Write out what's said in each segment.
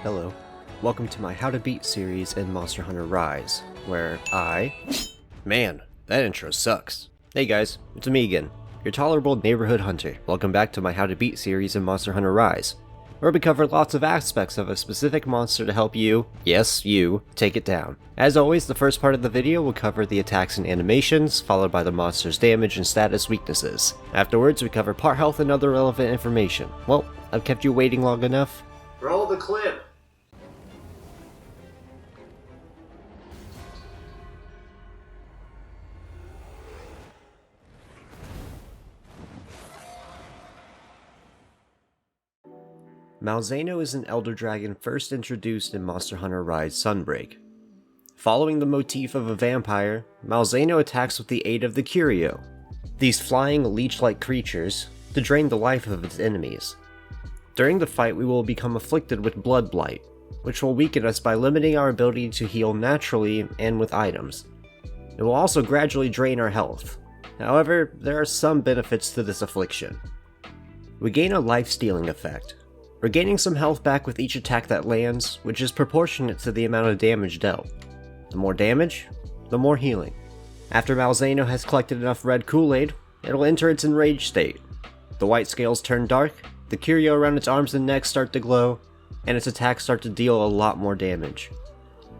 Hello, welcome to my How to Beat series in Monster Hunter Rise, where Man, that intro sucks. Hey guys, it's me again, your tolerable neighborhood hunter. Welcome back to my How to Beat series in Monster Hunter Rise, where we cover lots of aspects of a specific monster to help you, yes, you, take it down. As always, the first part of the video will cover the attacks and animations, followed by the monster's damage and status weaknesses. Afterwards, we cover part health and other relevant information. Well, I've kept you waiting long enough. Roll the clip! Malzeno is an elder dragon first introduced in Monster Hunter Rise Sunbreak. Following the motif of a vampire, Malzeno attacks with the aid of the Curio, these flying leech-like creatures, to drain the life of its enemies. During the fight, we will become afflicted with blood blight, which will weaken us by limiting our ability to heal naturally and with items. It will also gradually drain our health. However, there are some benefits to this affliction. We gain a life-stealing effect. We're gaining some health back with each attack that lands, which is proportionate to the amount of damage dealt. The more damage, the more healing. After Malzeno has collected enough red Kool-Aid, it'll enter its enraged state. The white scales turn dark, the curio around its arms and neck start to glow, and its attacks start to deal a lot more damage.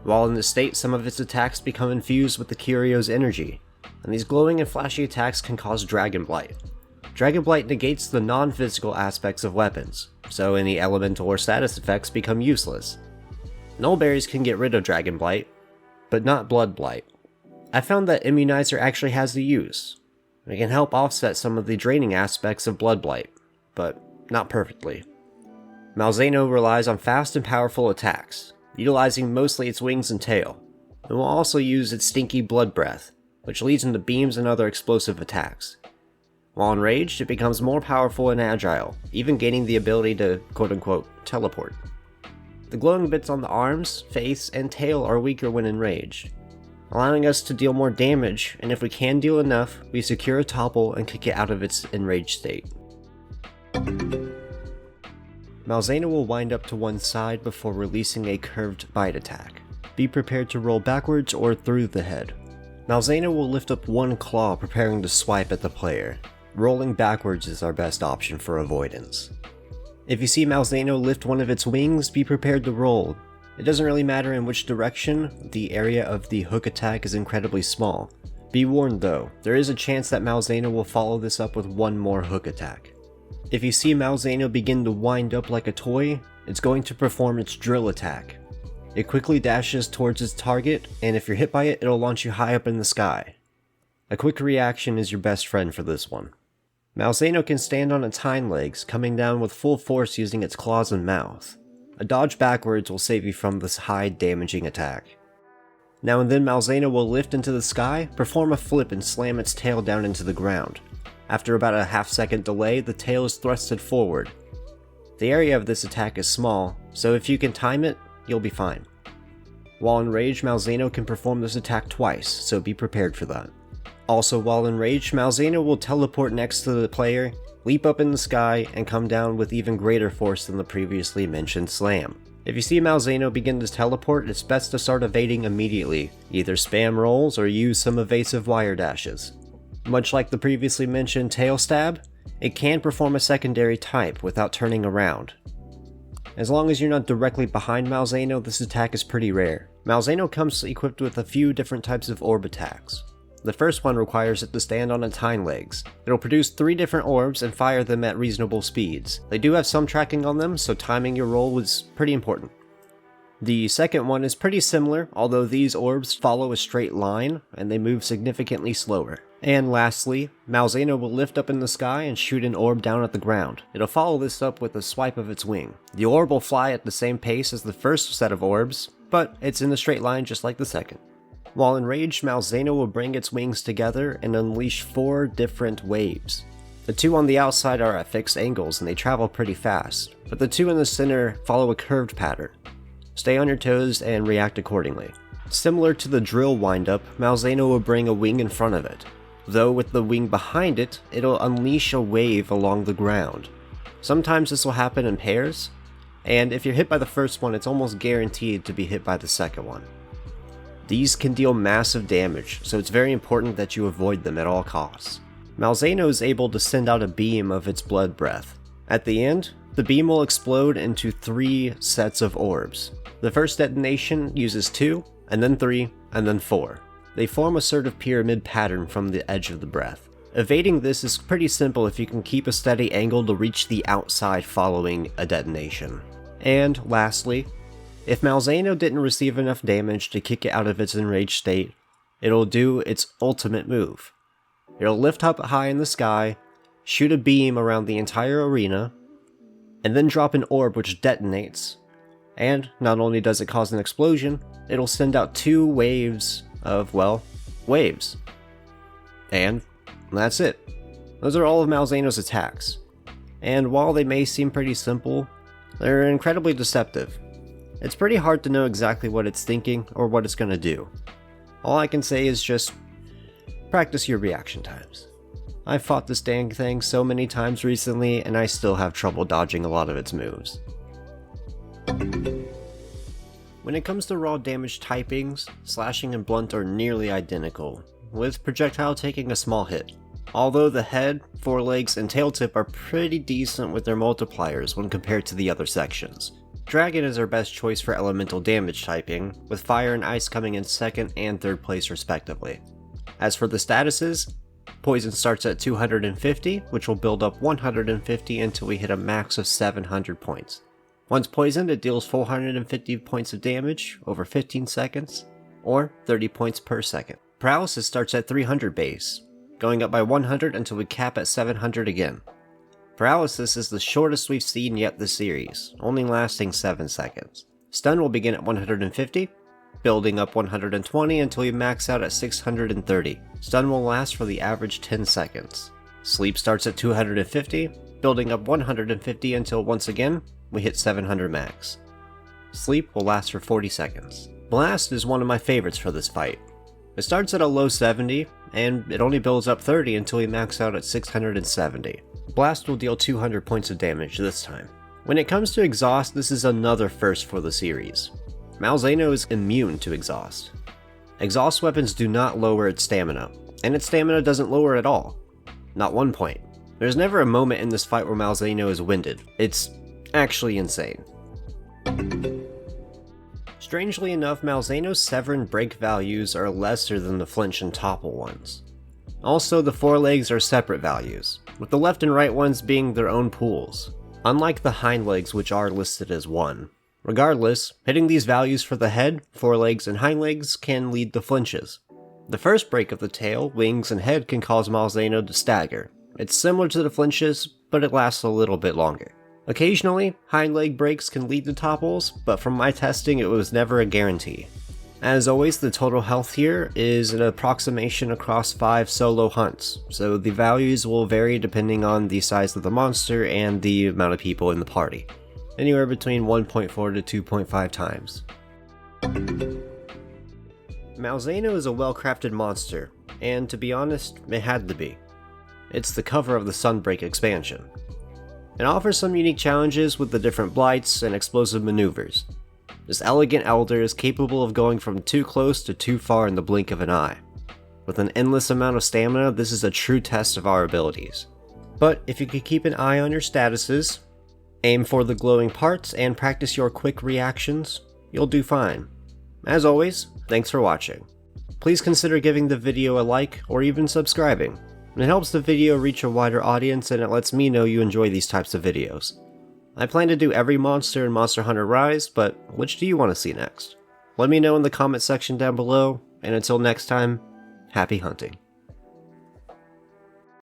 While in this state, some of its attacks become infused with the curio's energy, and these glowing and flashy attacks can cause Dragon Blight. Dragon Blight negates the non-physical aspects of weapons, so any elemental or status effects become useless. Nullberries can get rid of Dragon Blight, but not Blood Blight. I found that Immunizer actually has a use. It can help offset some of the draining aspects of Blood Blight, but not perfectly. Malzeno relies on fast and powerful attacks, utilizing mostly its wings and tail, and will also use its stinky blood breath, which leads into beams and other explosive attacks. While enraged, it becomes more powerful and agile, even gaining the ability to quote-unquote teleport. The glowing bits on the arms, face, and tail are weaker when enraged, allowing us to deal more damage, and if we can deal enough, we secure a topple and kick it out of its enraged state. Malzeno will wind up to one side before releasing a curved bite attack. Be prepared to roll backwards or through the head. Malzeno will lift up one claw preparing to swipe at the player. Rolling backwards is our best option for avoidance. If you see Malzeno lift one of its wings, be prepared to roll. It doesn't really matter in which direction, the area of the hook attack is incredibly small. Be warned though, there is a chance that Malzeno will follow this up with one more hook attack. If you see Malzeno begin to wind up like a toy, it's going to perform its drill attack. It quickly dashes towards its target, and if you're hit by it, it'll launch you high up in the sky. A quick reaction is your best friend for this one. Malzeno can stand on its hind legs, coming down with full force using its claws and mouth. A dodge backwards will save you from this high damaging attack. Now and then Malzeno will lift into the sky, perform a flip and slam its tail down into the ground. After about a half-second delay, the tail is thrusted forward. The area of this attack is small, so if you can time it, you'll be fine. While enraged, Malzeno can perform this attack twice, so be prepared for that. Also, while enraged, Malzeno will teleport next to the player, leap up in the sky, and come down with even greater force than the previously mentioned slam. If you see Malzeno begin to teleport, it's best to start evading immediately, either spam rolls or use some evasive wire dashes. Much like the previously mentioned tail stab, it can perform a secondary type without turning around. As long as you're not directly behind Malzeno, this attack is pretty rare. Malzeno comes equipped with a few different types of orb attacks. The first one requires it to stand on its hind legs. It'll produce 3 different orbs and fire them at reasonable speeds. They do have some tracking on them, so timing your roll is pretty important. The second one is pretty similar, although these orbs follow a straight line, and they move significantly slower. And lastly, Malzeno will lift up in the sky and shoot an orb down at the ground. It'll follow this up with a swipe of its wing. The orb will fly at the same pace as the first set of orbs, but it's in a straight line just like the second. While enraged, Malzeno will bring its wings together and unleash 4 different waves. The 2 on the outside are at fixed angles and they travel pretty fast, but the 2 in the center follow a curved pattern. Stay on your toes and react accordingly. Similar to the drill windup, Malzeno will bring a wing in front of it, though with the wing behind it, it'll unleash a wave along the ground. Sometimes this will happen in pairs, and if you're hit by the first one, it's almost guaranteed to be hit by the second one. These can deal massive damage, so it's very important that you avoid them at all costs. Malzeno is able to send out a beam of its blood breath. At the end, the beam will explode into 3 sets of orbs. The first detonation uses 2, and then 3, and then 4. They form a sort of pyramid pattern from the edge of the breath. Evading this is pretty simple if you can keep a steady angle to reach the outside following a detonation. And lastly, if Malzeno didn't receive enough damage to kick it out of its enraged state, it'll do its ultimate move. It'll lift up high in the sky, shoot a beam around the entire arena, and then drop an orb which detonates. And not only does it cause an explosion, it'll send out 2 waves of, well, waves. And that's it. Those are all of Malzeno's attacks. And while they may seem pretty simple, they're incredibly deceptive. It's pretty hard to know exactly what it's thinking or what it's going to do. All I can say is just practice your reaction times. I've fought this dang thing so many times recently and I still have trouble dodging a lot of its moves. When it comes to raw damage typings, slashing and blunt are nearly identical, with projectile taking a small hit. Although the head, forelegs, and tail tip are pretty decent with their multipliers when compared to the other sections. Dragon is our best choice for elemental damage typing, with fire and ice coming in 2nd and 3rd place respectively. As for the statuses, poison starts at 250, which will build up 150 until we hit a max of 700 points. Once poisoned, it deals 450 points of damage over 15 seconds, or 30 points per second. Paralysis starts at 300 base, going up by 100 until we cap at 700 again. Paralysis is the shortest we've seen yet this series, only lasting 7 seconds. Stun will begin at 150, building up 120 until you max out at 630. Stun will last for the average 10 seconds. Sleep starts at 250, building up 150 until once again, we hit 700 max. Sleep will last for 40 seconds. Blast is one of my favorites for this fight. It starts at a low 70, and it only builds up 30 until we max out at 670. Blast will deal 200 points of damage this time. When it comes to exhaust, this is another first for the series. Malzeno is immune to exhaust. Exhaust weapons do not lower its stamina, and its stamina doesn't lower at all. Not 1 point. There's never a moment in this fight where Malzeno is winded. It's actually insane. Strangely enough, Malzeno's Sever and Break values are lesser than the Flinch and Topple ones. Also, the forelegs are separate values, with the left and right ones being their own pools, unlike the hind legs which are listed as 1. Regardless, hitting these values for the head, forelegs, and hind legs can lead to flinches. The first break of the tail, wings, and head can cause Malzeno to stagger. It's similar to the flinches, but it lasts a little bit longer. Occasionally, hind leg breaks can lead to topples, but from my testing it was never a guarantee. As always, the total health here is an approximation across 5 solo hunts, so the values will vary depending on the size of the monster and the amount of people in the party. Anywhere between 1.4 to 2.5 times. Malzeno is a well-crafted monster, and to be honest, it had to be. It's the cover of the Sunbreak expansion. It offers some unique challenges with the different blights and explosive maneuvers. This elegant elder is capable of going from too close to too far in the blink of an eye. With an endless amount of stamina, this is a true test of our abilities. But if you could keep an eye on your statuses, aim for the glowing parts, and practice your quick reactions, you'll do fine. As always, thanks for watching. Please consider giving the video a like or even subscribing. It helps the video reach a wider audience and it lets me know you enjoy these types of videos. I plan to do every monster in Monster Hunter Rise, but which do you want to see next? Let me know in the comment section down below, and until next time, happy hunting.